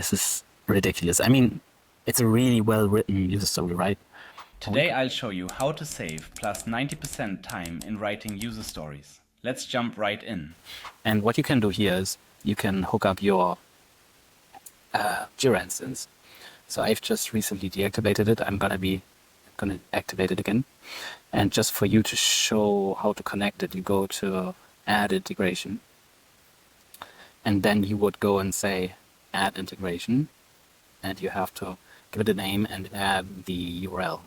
This is ridiculous. I mean, it's a really well-written user story, right? Today I'll show you how to save plus 90% time in writing user stories. Let's jump right in. And what you can do here is you can hook up your Jira instance. So I've just recently deactivated it. I'm gonna activate it again. And just for you to show how to connect it, you go to Add Integration. And then you would go and say Add Integration. And you have to give it a name and add the URL.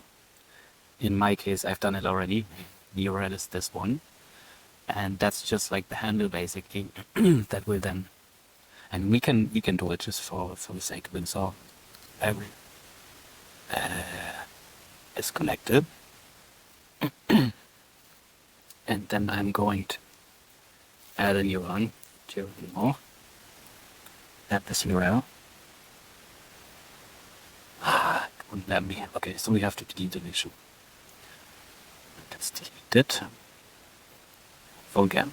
In my case, I've done it already. The URL is this one. And that's just like the handle basically that will then, and we can do it just for the sake of it. So every is connected. And then I'm going to add a new one to more. Add this URL. It wouldn't let me. Okay, so we have to delete the issue. Let's delete it. Go again.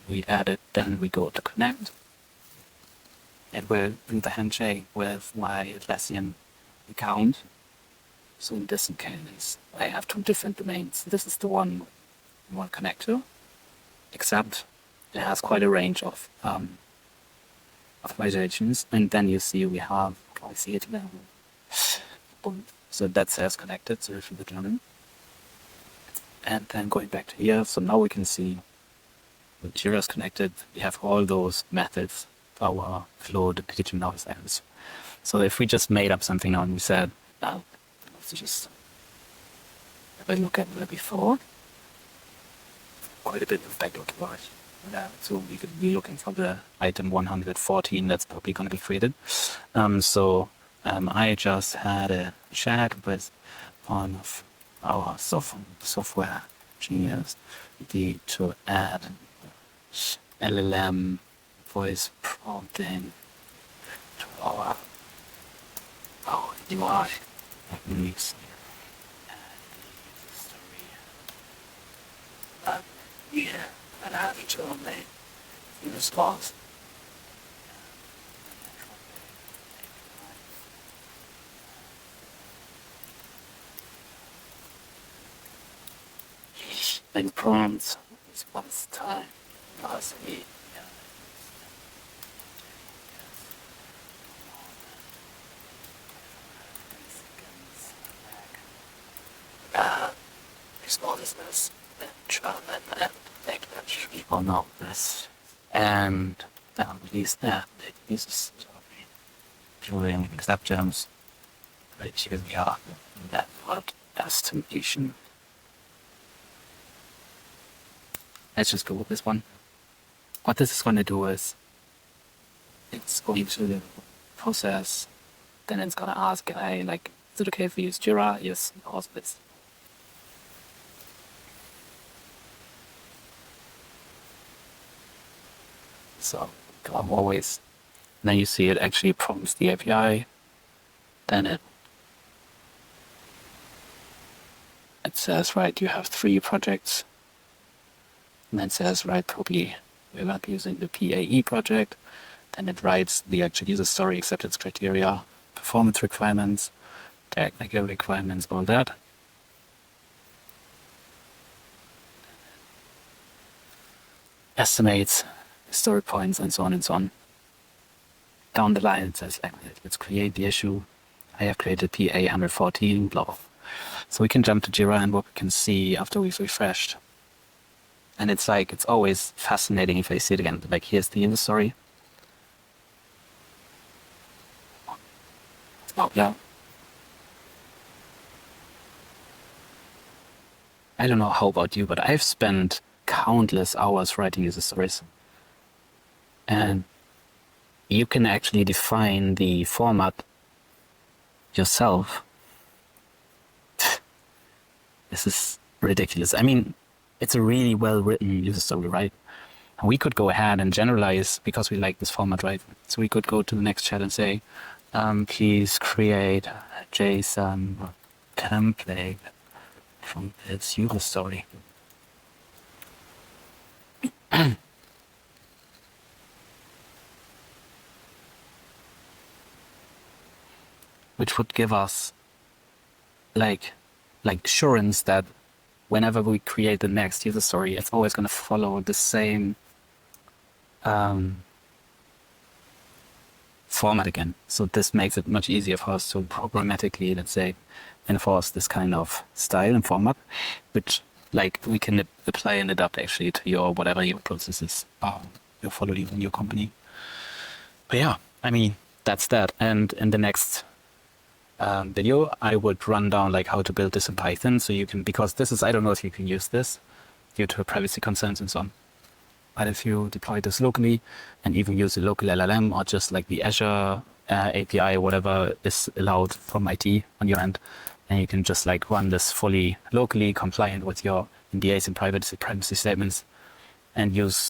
We add it, then we go to connect. It will do the handshake with my Atlassian account. So in this case, I have two different domains. This is the one I want to connect to, except it has quite a range of optimizations. And then you see we have, can I see it now? So that says connected, so if you the German. And then going back to here, so now we can see with Jira is connected, we have all those methods, our Claude, page and noise items. So if we just made up something now and we said, now, let's just have a look at it before. Quite a bit of backlog device. So we could be looking for the item 114 that's probably going to be created. I just had a chat with one of our software engineers to add LLM voice prompting to our UI techniques and the story. And I have to make in response. And prompts response time last week. Responsiveness and German and English. People know this. And at least that it uses during exceptions. Right here we are in that part estimation. Let's just go with this one. What this is going to do is it's going to process, then it's going to ask, is it okay if we use Jira? Yes, also this. So I'm always, then you see it actually prompts the API, then it says, right, you have 3 projects. And then it says, right, probably we're not using the PAE project. Then it writes the actual user story, acceptance criteria, performance requirements, technical requirements, all that. Estimates, story points, and so on and so on. Down the line, it says, let's create the issue. I have created PA 114, blah, blah. So we can jump to Jira and what we can see after we've refreshed. And it's always fascinating if I see it again. Like, here's the user story. Oh, yeah. I don't know how about you, but I've spent countless hours writing user stories. And you can actually define the format yourself. This is ridiculous. I mean, it's a really well-written user story, right? And we could go ahead and generalize because we like this format, right? So we could go to the next chat and say, please create a JSON template from this user story. which would give us like assurance that whenever we create the next user story, it's always going to follow the same format again. So this makes it much easier for us to programmatically, let's say, enforce this kind of style and format, which like we can apply and adapt actually to your whatever your processes are you're following in your company. But yeah, I mean, that's that. And in the next video, I would run down like how to build this in Python. So you can, because this is, I don't know if you can use this due to privacy concerns and so on. But if you deploy this locally and even use a local LLM or just like the Azure API, whatever is allowed from IT on your end, and you can just like run this fully locally compliant with your NDAs and privacy statements and use